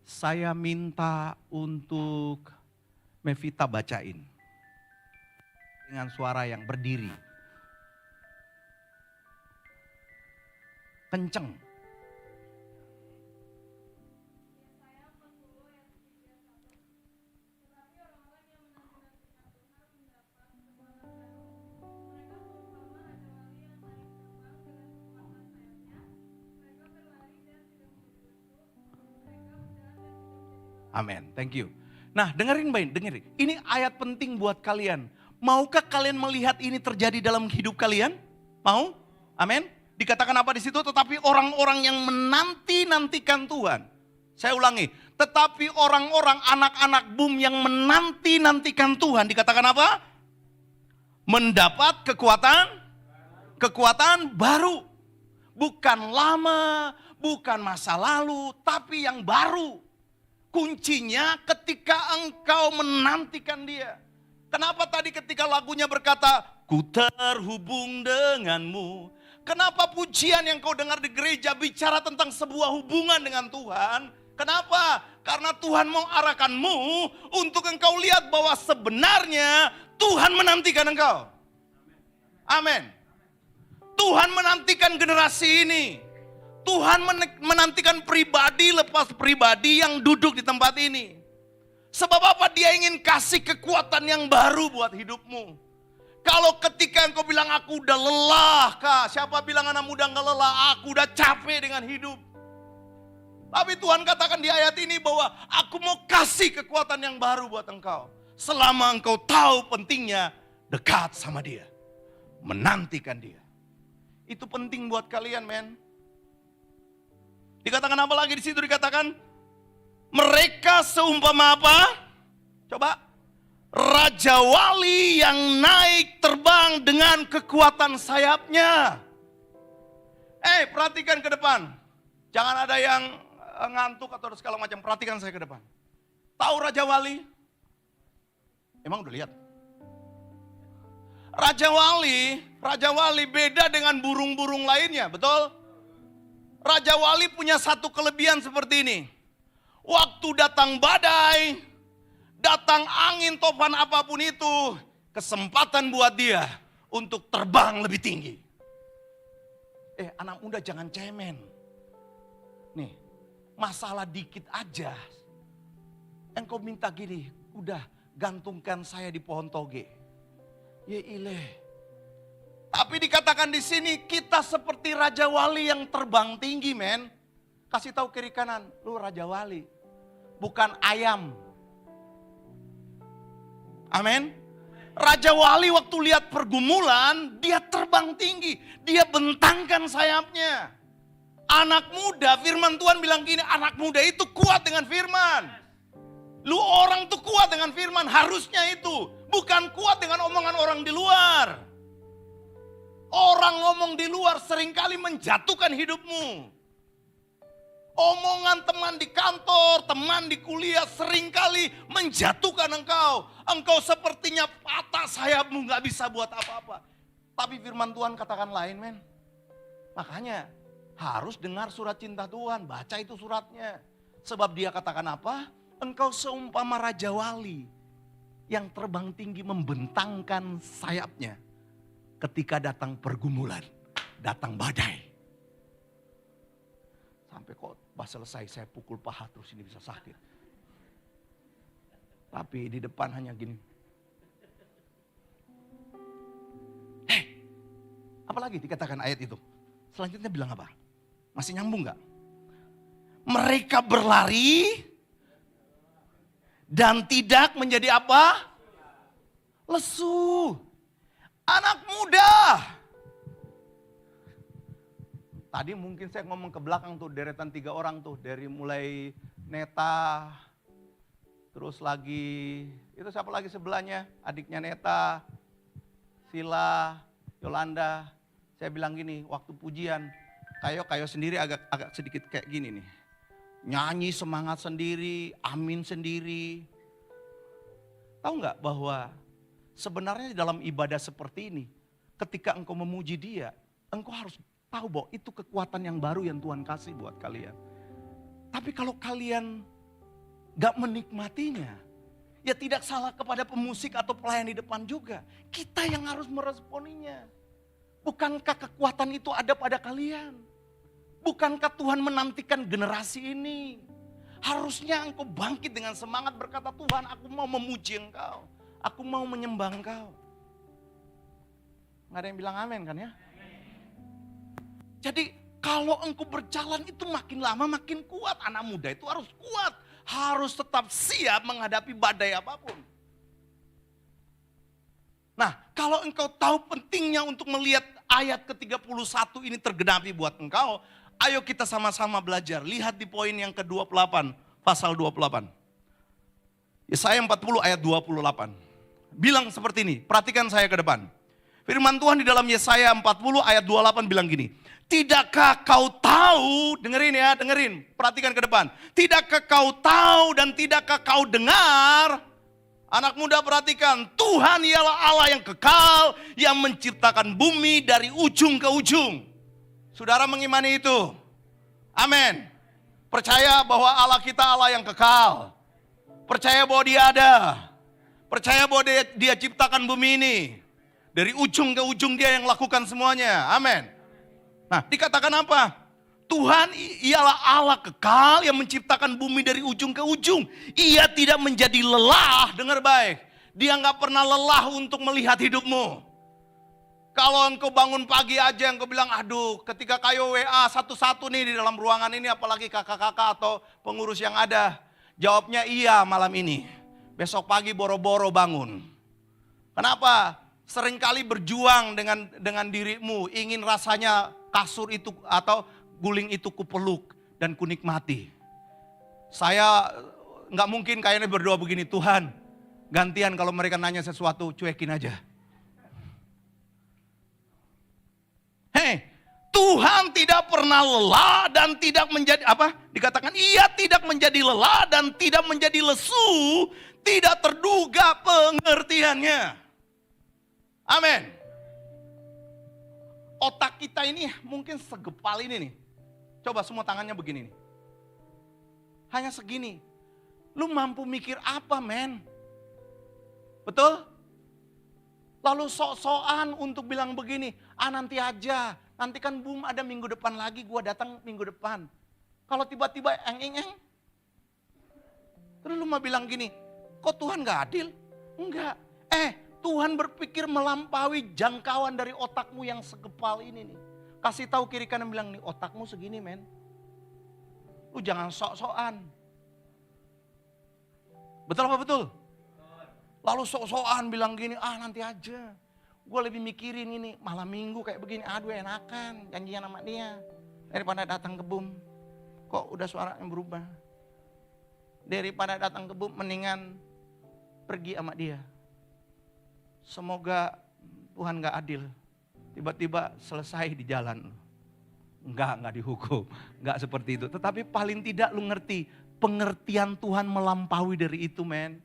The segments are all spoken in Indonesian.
Saya minta untuk Mevita bacain dengan suara yang berdiri. Kenceng. Amin, thank you. Nah dengerin baik, dengerin. Ini ayat penting buat kalian. Maukah kalian melihat ini terjadi dalam hidup kalian? Mau? Amin. Dikatakan apa di situ? Tetapi orang-orang yang menanti-nantikan Tuhan. Saya ulangi. Tetapi orang-orang anak-anak boom yang menanti-nantikan Tuhan. Dikatakan apa? Mendapat kekuatan baru. Bukan lama, bukan masa lalu, tapi yang baru. Kuncinya ketika engkau menantikan dia. Kenapa tadi ketika lagunya berkata, ku terhubung denganmu. Kenapa pujian yang kau dengar di gereja bicara tentang sebuah hubungan dengan Tuhan? Kenapa? Karena Tuhan mau arahkanmu untuk engkau lihat bahwa sebenarnya Tuhan menantikan engkau. Amin. Tuhan menantikan generasi ini. Tuhan menantikan pribadi lepas pribadi yang duduk di tempat ini. Sebab apa? Dia ingin kasih kekuatan yang baru buat hidupmu. Kalau ketika engkau bilang aku udah lelah kah? Siapa bilang anak muda gak lelah? Aku udah capek dengan hidup. Tapi Tuhan katakan di ayat ini bahwa aku mau kasih kekuatan yang baru buat engkau. Selama engkau tahu pentingnya dekat sama dia. Menantikan dia. Itu penting buat kalian, men. Dikatakan apa lagi di situ? Dikatakan mereka seumpama apa? Coba. Raja wali yang naik terbang dengan kekuatan sayapnya. Perhatikan ke depan. Jangan ada yang ngantuk atau segala macam. Perhatikan saya ke depan. Tahu Raja Wali? Emang udah lihat? Raja Wali beda dengan burung-burung lainnya, betul? Raja Wali punya satu kelebihan seperti ini. Waktu datang badai, datang angin, topan apapun itu, kesempatan buat dia untuk terbang lebih tinggi. Anak muda jangan cemen. Nih, masalah dikit aja. Engkau minta gini, udah gantungkan saya di pohon toge. Ya ileh. Tapi dikatakan di sini kita seperti Raja Wali yang terbang tinggi, men. Kasih tahu kiri kanan, lu Raja Wali, bukan ayam. Amin. Raja Wali waktu lihat pergumulan, dia terbang tinggi, dia bentangkan sayapnya. Anak muda, firman Tuhan bilang gini, anak muda itu kuat dengan firman. Lu orang tuh kuat dengan firman, harusnya itu. Bukan kuat dengan omongan orang di luar. Orang ngomong di luar seringkali menjatuhkan hidupmu. Omongan teman di kantor, teman di kuliah seringkali menjatuhkan engkau. Engkau sepertinya patah sayapmu, gak bisa buat apa-apa. Tapi firman Tuhan katakan lain, men. Makanya harus dengar surat cinta Tuhan, baca itu suratnya. Sebab dia katakan apa? Engkau seumpama Raja Wali yang terbang tinggi membentangkan sayapnya. Ketika datang pergumulan, datang badai. Sampai kok pas selesai saya pukul paha terus ini bisa sakit. Tapi di depan hanya gini. Apalagi dikatakan ayat itu? Selanjutnya bilang apa? Masih nyambung gak? Mereka berlari dan tidak menjadi apa? Lesu. Anak muda. Tadi mungkin saya ngomong ke belakang tuh, deretan 3 orang tuh. Dari mulai Neta, terus lagi, itu siapa lagi sebelahnya? Adiknya Neta, Sila, Yolanda. Saya bilang gini, waktu pujian, Kayo sendiri agak sedikit kayak gini nih. Nyanyi semangat sendiri, amin sendiri. Tahu nggak bahwa sebenarnya dalam ibadah seperti ini, ketika engkau memuji dia, engkau harus tahu bahwa itu kekuatan yang baru yang Tuhan kasih buat kalian. Tapi kalau kalian gak menikmatinya, ya tidak salah kepada pemusik atau pelayan di depan juga. Kita yang harus meresponinya. Bukankah kekuatan itu ada pada kalian? Bukankah Tuhan menantikan generasi ini? Harusnya engkau bangkit dengan semangat berkata, Tuhan, aku mau memuji Engkau. Aku mau menyembah Engkau. Nggak ada yang bilang amin kan ya? Jadi kalau engkau berjalan itu makin lama makin kuat. Anak muda itu harus kuat. Harus tetap siap menghadapi badai apapun. Nah, kalau engkau tahu pentingnya untuk melihat ayat ke-31 ini tergenapi buat engkau, ayo kita sama-sama belajar. Lihat di poin yang ke-28, pasal 28. Yesaya 40 ayat 28. Bilang seperti ini, perhatikan saya ke depan. Firman Tuhan di dalam Yesaya 40 ayat 28 bilang gini. Tidakkah kau tahu, dengerin ya, dengerin, perhatikan ke depan. Tidakkah kau tahu dan tidakkah kau dengar? Anak muda perhatikan, Tuhan ialah Allah yang kekal, yang menciptakan bumi dari ujung ke ujung. Saudara mengimani itu? Amin. Percaya bahwa Allah kita Allah yang kekal. Percaya bahwa dia ada. Percaya bahwa dia ciptakan bumi ini. Dari ujung ke ujung dia yang lakukan semuanya. Amin. Nah, dikatakan apa? Tuhan ialah Allah kekal yang menciptakan bumi dari ujung ke ujung. Ia tidak menjadi lelah, dengar baik. Dia nggak pernah lelah untuk melihat hidupmu. Kalau engkau bangun pagi aja, engkau bilang, aduh ketika kayu WA satu-satu nih di dalam ruangan ini, apalagi kakak-kakak atau pengurus yang ada. Jawabnya iya malam ini. Besok pagi boro-boro bangun. Kenapa? Seringkali berjuang dengan dirimu, ingin rasanya kasur itu atau guling itu kupeluk dan kunikmati. Saya nggak mungkin kayaknya berdoa begini, Tuhan gantian kalau mereka nanya sesuatu cuekin aja. Hei, Tuhan tidak pernah lelah dan tidak menjadi apa? Dikatakan ia tidak menjadi lelah dan tidak menjadi lesu, tidak terduga pengertiannya. Amin. Otak kita ini mungkin segepal ini nih. Coba semua tangannya begini nih. Hanya segini. Lu mampu mikir apa men? Betul? Lalu sok-sokan untuk bilang begini. Nanti aja. Nanti kan ada minggu depan lagi. Gua datang minggu depan. Kalau tiba-tiba eng-eng. Terus lu mau bilang gini. Kok Tuhan gak adil? Enggak. Tuhan berpikir melampaui jangkauan dari otakmu yang segepal ini nih. Kasih tahu kiri kanan bilang nih otakmu segini men. Lu jangan sok-sokan. Betul apa betul? Lalu sok-sokan bilang gini, nanti aja. Gue lebih mikirin ini malam minggu kayak begini. Aduh enakan janjian sama dia. Daripada datang ke BUM. Kok udah suaranya berubah. Daripada datang ke BUM mendingan pergi sama dia. Semoga Tuhan gak adil. Tiba-tiba selesai di jalan. Enggak dihukum. Enggak seperti itu. Tetapi paling tidak lu ngerti. Pengertian Tuhan melampaui dari itu men.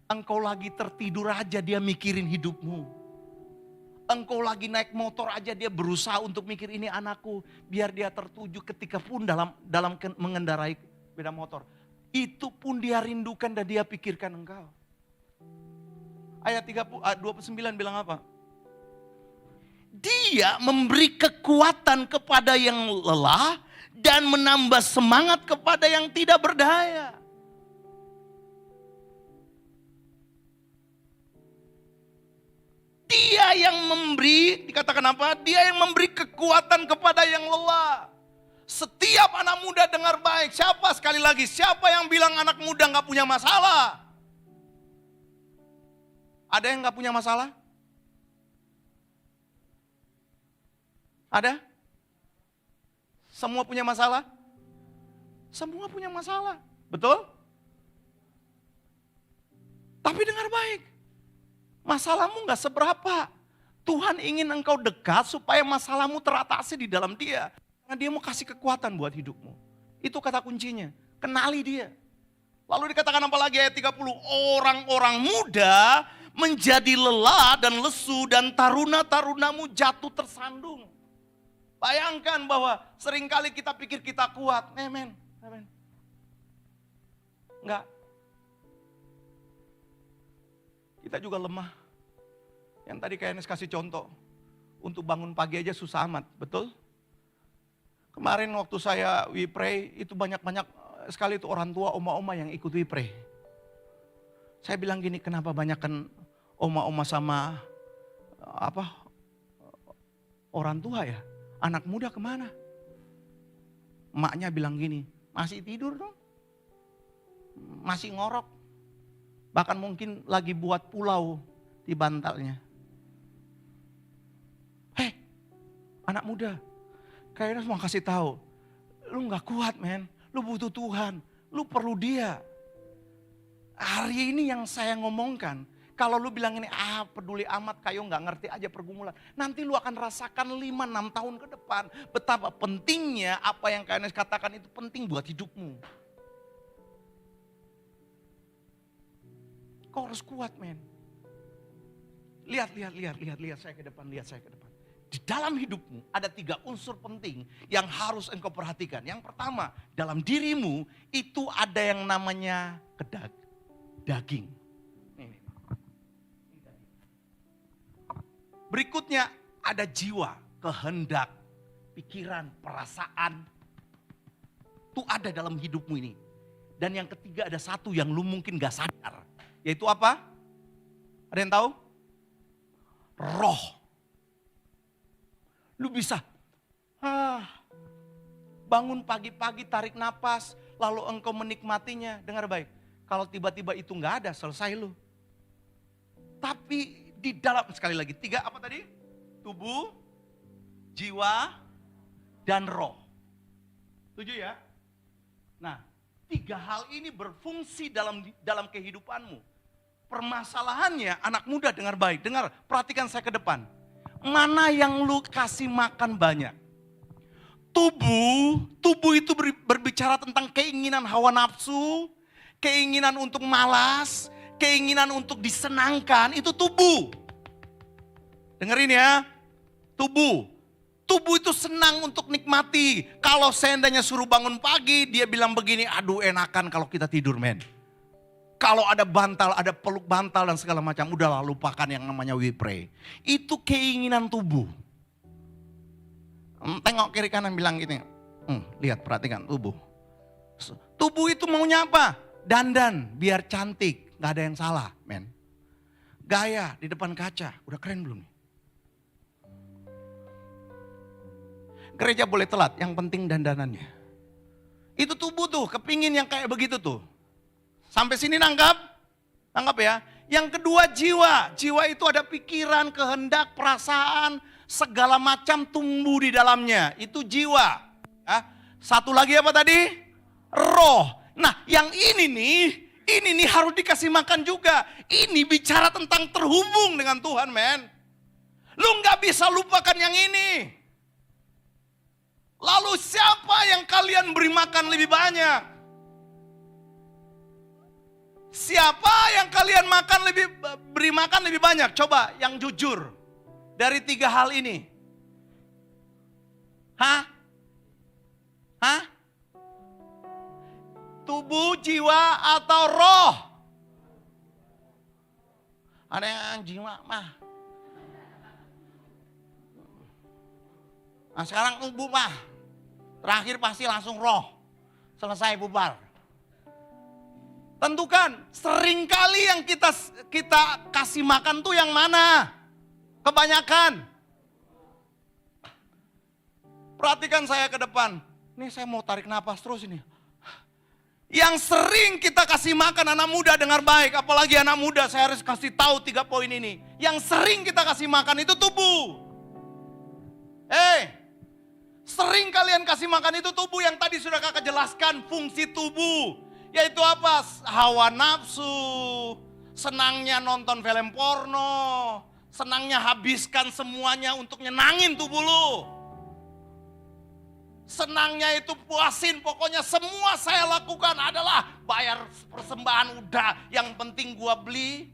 Engkau lagi tertidur aja dia mikirin hidupmu. Engkau lagi naik motor aja dia berusaha untuk mikir ini anakku. Biar dia tertuju ketika pun dalam mengendarai sepeda motor. Itu pun dia rindukan dan dia pikirkan engkau. Ayat 29 bilang apa? Dia memberi kekuatan kepada yang lelah dan menambah semangat kepada yang tidak berdaya. Dia yang memberi, dikatakan apa? Dia yang memberi kekuatan kepada yang lelah. Setiap anak muda dengar baik. Siapa sekali lagi? Siapa yang bilang anak muda gak punya masalah? Ada yang gak punya masalah? Ada? Semua punya masalah? Semua punya masalah. Betul? Tapi dengar baik. Masalahmu gak seberapa. Tuhan ingin engkau dekat supaya masalahmu teratasi di dalam dia. Karena dia mau kasih kekuatan buat hidupmu. Itu kata kuncinya. Kenali dia. Lalu dikatakan apa lagi ayat 30. Orang-orang muda menjadi lelah dan lesu dan taruna-tarunamu jatuh tersandung. Bayangkan bahwa seringkali kita pikir kita kuat. Amen. Enggak. Kita juga lemah. Yang tadi kayak Ernest kasih contoh. Untuk bangun pagi aja susah amat, betul? Kemarin waktu saya we pray, itu banyak-banyak sekali itu orang tua, oma-oma yang ikut we pray. Saya bilang gini, kenapa banyakkan oma-oma sama orang tua ya? Anak muda kemana? Emaknya bilang gini, masih tidur dong. Masih ngorok. Bahkan mungkin lagi buat pulau di bantalnya. Anak muda, kayaknya mau kasih tahu, lu nggak kuat men, lu butuh Tuhan, lu perlu Dia. Hari ini yang saya ngomongkan, kalau lu bilang ini peduli amat, kayo nggak ngerti aja pergumulan, nanti lu akan rasakan 5-6 tahun ke depan betapa pentingnya apa yang kayaknya katakan itu penting buat hidupmu. Kau harus kuat men. Lihat saya ke depan, lihat saya ke depan. Di dalam hidupmu ada 3 unsur penting yang harus engkau perhatikan. Yang pertama, dalam dirimu itu ada yang namanya daging. Berikutnya ada jiwa, kehendak, pikiran, perasaan. Itu ada dalam hidupmu ini. Dan yang ketiga ada satu yang lu mungkin gak sadar. Yaitu apa? Ada yang tahu? Roh. Lu bisa bangun pagi-pagi tarik napas, lalu engkau menikmatinya. Dengar baik, kalau tiba-tiba itu gak ada, selesai lu. Tapi di dalam, sekali lagi, 3 apa tadi? Tubuh, jiwa, dan roh. Setuju ya? Nah, 3 hal ini berfungsi dalam kehidupanmu. Permasalahannya, anak muda dengar baik, dengar, perhatikan saya ke depan. Mana yang lu kasih makan banyak? Tubuh itu berbicara tentang keinginan hawa nafsu, keinginan untuk malas, keinginan untuk disenangkan, itu tubuh. Dengerin ya, tubuh itu senang untuk nikmati. Kalau seandainya suruh bangun pagi, dia bilang begini, aduh enakan kalau kita tidur men. Kalau ada bantal, ada peluk bantal dan segala macam, udahlah lupakan yang namanya we pray. Itu keinginan tubuh. Tengok kiri kanan bilang gitu. Lihat, perhatikan tubuh. Tubuh itu maunya apa? Dandan, biar cantik. Gak ada yang salah men. Gaya di depan kaca, udah keren belum nih? Gereja boleh telat, yang penting dandanannya. Itu tubuh tuh, kepingin yang kayak begitu tuh. Sampai sini nangkap? Nangkap ya. Yang kedua jiwa. Jiwa itu ada pikiran, kehendak, perasaan, segala macam tumbuh di dalamnya. Itu jiwa. Satu lagi apa tadi? Roh. Nah yang ini nih harus dikasih makan juga. Ini bicara tentang terhubung dengan Tuhan men. Lu gak bisa lupakan yang ini. Lalu siapa yang kalian beri makan lebih banyak? Siapa yang kalian beri makan lebih banyak? Coba yang jujur. Dari 3 hal ini. Hah? Tubuh, jiwa, atau roh? Ada yang jiwa mah. Nah sekarang tubuh mah. Terakhir pasti langsung roh. Selesai bubar. Tentukan, seringkali yang kita kasih makan tuh yang mana? Kebanyakan. Perhatikan saya ke depan. Nih saya mau tarik napas terus ini. Yang sering kita kasih makan anak muda, dengar baik. Apalagi anak muda, saya harus kasih tahu 3 poin ini. Yang sering kita kasih makan itu tubuh. Sering kalian kasih makan itu tubuh yang tadi sudah kakak jelaskan fungsi tubuh. Yaitu apa? Hawa nafsu, senangnya nonton film porno, senangnya habiskan semuanya untuk nyenangin tubuh lu. Senangnya itu puasin, pokoknya semua saya lakukan adalah bayar persembahan udah, yang penting gua beli.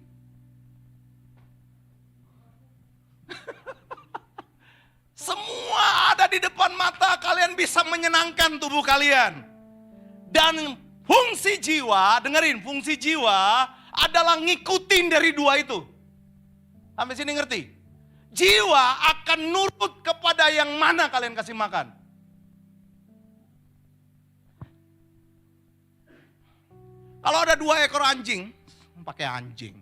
Semua ada di depan mata, kalian bisa menyenangkan tubuh kalian. Dan Fungsi jiwa, dengerin, fungsi jiwa adalah ngikutin dari dua itu. Sampai sini ngerti? Jiwa akan nurut kepada yang mana kalian kasih makan. Kalau ada 2 ekor anjing, pakai anjing.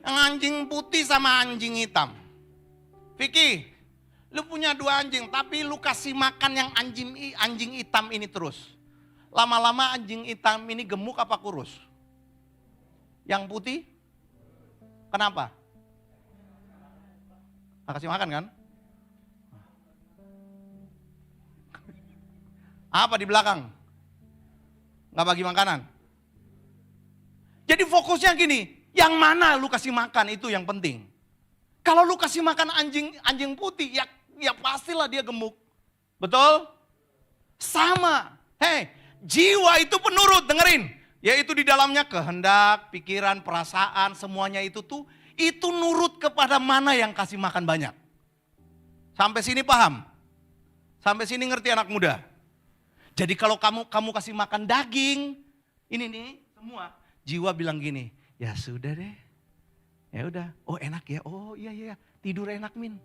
Yang anjing putih sama anjing hitam. Vicky, lu punya 2 anjing, tapi lu kasih makan yang anjing hitam ini terus. Lama-lama anjing hitam ini gemuk apa kurus? Yang putih? Kenapa? Nggak kasih makan kan? Apa di belakang? Nggak bagi makanan. Jadi fokusnya gini, yang mana lu kasih makan itu yang penting. Kalau lu kasih makan anjing putih, ya pastilah dia gemuk. Betul? Sama. Hei, jiwa itu penurut, dengerin. Yaitu di dalamnya kehendak, pikiran, perasaan, semuanya itu nurut kepada mana yang kasih makan banyak. Sampai sini paham? Sampai sini ngerti anak muda? Jadi kalau kamu kasih makan daging, ini nih semua, jiwa bilang gini, ya sudah deh. Ya udah, oh enak ya, oh iya, tidur enak Min.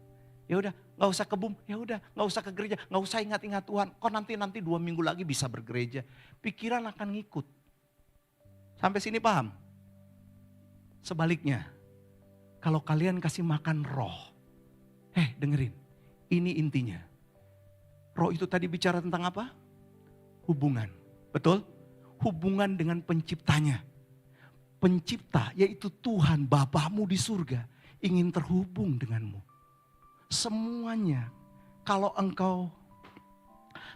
Ya udah, nggak usah kebum, ya udah, nggak usah ke gereja, nggak usah ingat-ingat Tuhan. Kok nanti 2 minggu lagi bisa bergereja. Pikiran akan ngikut. Sampai sini paham? Sebaliknya, kalau kalian kasih makan roh, dengerin, ini intinya. Roh itu tadi bicara tentang apa? Hubungan, betul? Hubungan dengan penciptanya. Pencipta yaitu Tuhan Bapamu di surga ingin terhubung denganmu. Semuanya kalau engkau,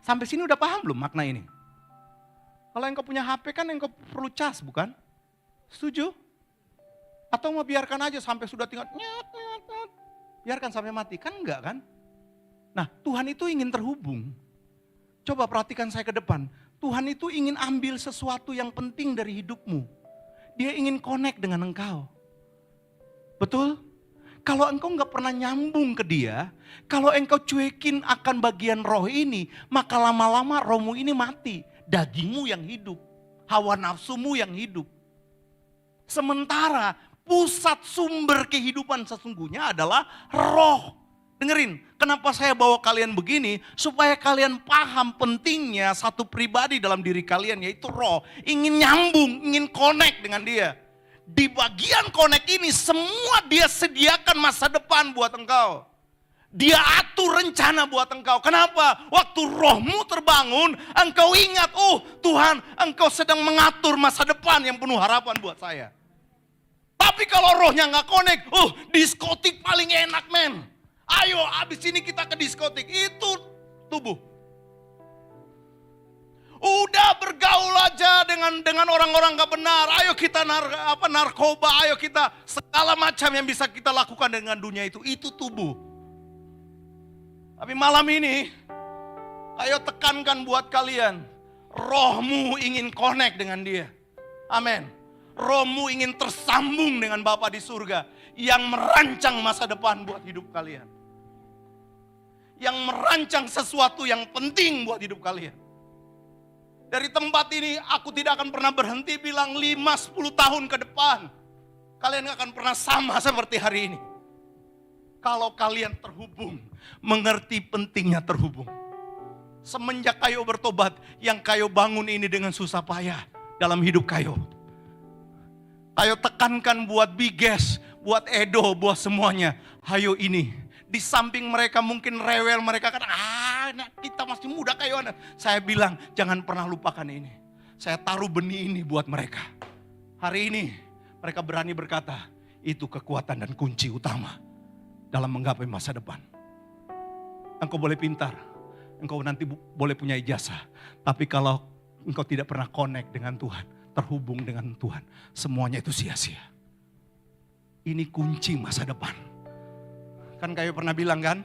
sampai sini udah paham belum makna ini? Kalau engkau punya HP kan engkau perlu cas bukan? Setuju? Atau mau biarkan aja sampai sudah tinggal nyat. Biarkan sampai mati, kan enggak kan? Nah Tuhan itu ingin terhubung. Coba perhatikan saya ke depan. Tuhan itu ingin ambil sesuatu yang penting dari hidupmu. Dia ingin connect dengan engkau. Betul? Kalau engkau nggak pernah nyambung ke dia, kalau engkau cuekin akan bagian roh ini, maka lama-lama rohmu ini mati. Dagingmu yang hidup, hawa nafsumu yang hidup. Sementara pusat sumber kehidupan sesungguhnya adalah roh. Dengerin, kenapa saya bawa kalian begini? Supaya kalian paham pentingnya satu pribadi dalam diri kalian, yaitu roh. Ingin nyambung, ingin connect dengan dia. Di bagian connect ini semua dia sediakan masa depan buat engkau. Dia atur rencana buat engkau. Kenapa? Waktu rohmu terbangun, engkau ingat, oh Tuhan, engkau sedang mengatur masa depan yang penuh harapan buat saya. Tapi kalau rohnya gak connect, diskotik paling enak men. Ayo abis ini kita ke diskotik, itu tubuh. Udah bergaul aja dengan orang-orang gak benar. Ayo kita narkoba, ayo kita segala macam yang bisa kita lakukan dengan dunia itu tubuh. Tapi malam ini, ayo tekankan buat kalian, rohmu ingin connect dengan dia. Amin. Rohmu ingin tersambung dengan Bapa di surga yang merancang masa depan buat hidup kalian. Yang merancang sesuatu yang penting buat hidup kalian. Dari tempat ini aku tidak akan pernah berhenti bilang 5-10 tahun ke depan. Kalian gak akan pernah sama seperti hari ini. Kalau kalian terhubung, mengerti pentingnya terhubung. Semenjak kayo bertobat, yang kayo bangun ini dengan susah payah dalam hidup kayo. Kayo tekankan buat Biges, buat Edo, buat semuanya. Hayo ini, di samping mereka mungkin rewel, mereka kan, kita masih muda kayo. Saya bilang, jangan pernah lupakan ini. Saya taruh benih ini buat mereka. Hari ini, mereka berani berkata, itu kekuatan dan kunci utama dalam menggapai masa depan. Engkau boleh pintar, engkau nanti boleh punya ijazah. Tapi kalau engkau tidak pernah connect dengan Tuhan, terhubung dengan Tuhan, semuanya itu sia-sia. Ini kunci masa depan. Kan kayo pernah bilang kan,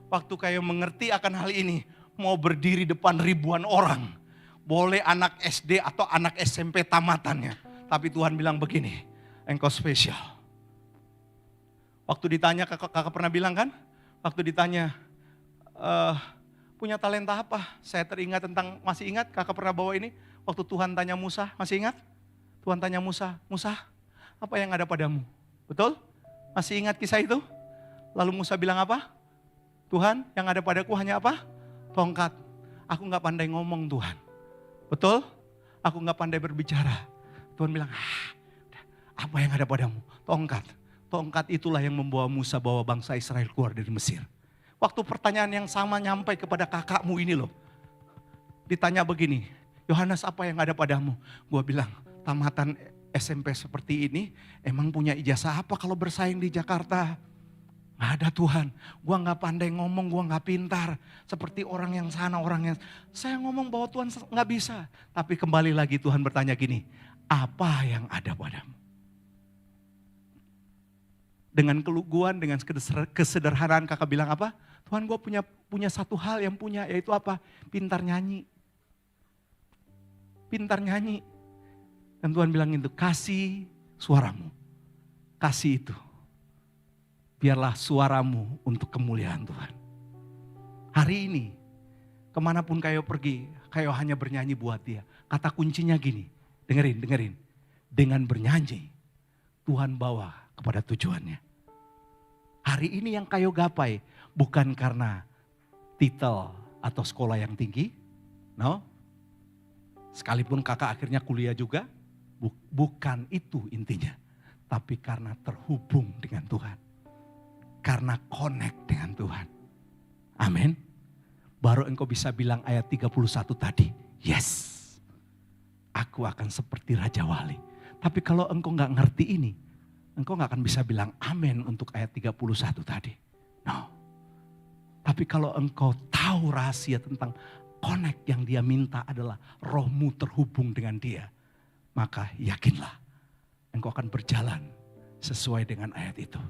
waktu kayo mengerti akan hal ini, mau berdiri depan ribuan orang. Boleh anak SD atau anak SMP tamatannya. Tapi Tuhan bilang begini, engkau spesial. Waktu ditanya, kakak pernah bilang kan? Waktu ditanya, punya talenta apa? Saya teringat tentang, masih ingat kakak pernah bawa ini? Waktu Tuhan tanya Musa, masih ingat? Tuhan tanya Musa, Musa, apa yang ada padamu? Betul? Masih ingat kisah itu? Lalu Musa bilang apa? Tuhan, yang ada padaku hanya apa? Tongkat. Aku gak pandai ngomong Tuhan. Betul? Aku gak pandai berbicara. Tuhan bilang, apa yang ada padamu? Tongkat. Tongkat itulah yang membawa Musa bawa bangsa Israel keluar dari Mesir. Waktu pertanyaan yang sama nyampai kepada kakakmu ini loh. Ditanya begini, Yohanes apa yang ada padamu? Gua bilang, tamatan SMP seperti ini emang punya ijazah apa kalau bersaing di Jakarta? Gak ada Tuhan, gua gak pandai ngomong, gua gak pintar. Seperti orang yang sana, orang yang... Saya ngomong bahwa Tuhan gak bisa. Tapi kembali lagi Tuhan bertanya gini, apa yang ada padamu? Dengan keluguan, dengan kesederhanaan kakak bilang apa? Tuhan gue punya satu hal yang punya, yaitu apa? Pintar nyanyi. Pintar nyanyi. Dan Tuhan bilang itu, kasih suaramu. Kasih itu. Biarlah suaramu untuk kemuliaan Tuhan. Hari ini, kemanapun kayo pergi, kayo hanya bernyanyi buat dia. Kata kuncinya gini, dengerin. Dengan bernyanyi, Tuhan bawa kepada tujuannya. Hari ini yang kayo gapai bukan karena titel atau sekolah yang tinggi. No. Sekalipun kakak akhirnya kuliah juga. Bukan itu intinya. Tapi karena terhubung dengan Tuhan. Karena connect dengan Tuhan. Amin. Baru engkau bisa bilang ayat 31 tadi. Yes. Aku akan seperti Raja Wali. Tapi kalau engkau gak ngerti ini. Engkau gak akan bisa bilang amin untuk ayat 31 tadi. No. Tapi kalau engkau tahu rahasia tentang connect yang dia minta adalah rohmu terhubung dengan dia. Maka yakinlah engkau akan berjalan sesuai dengan ayat itu.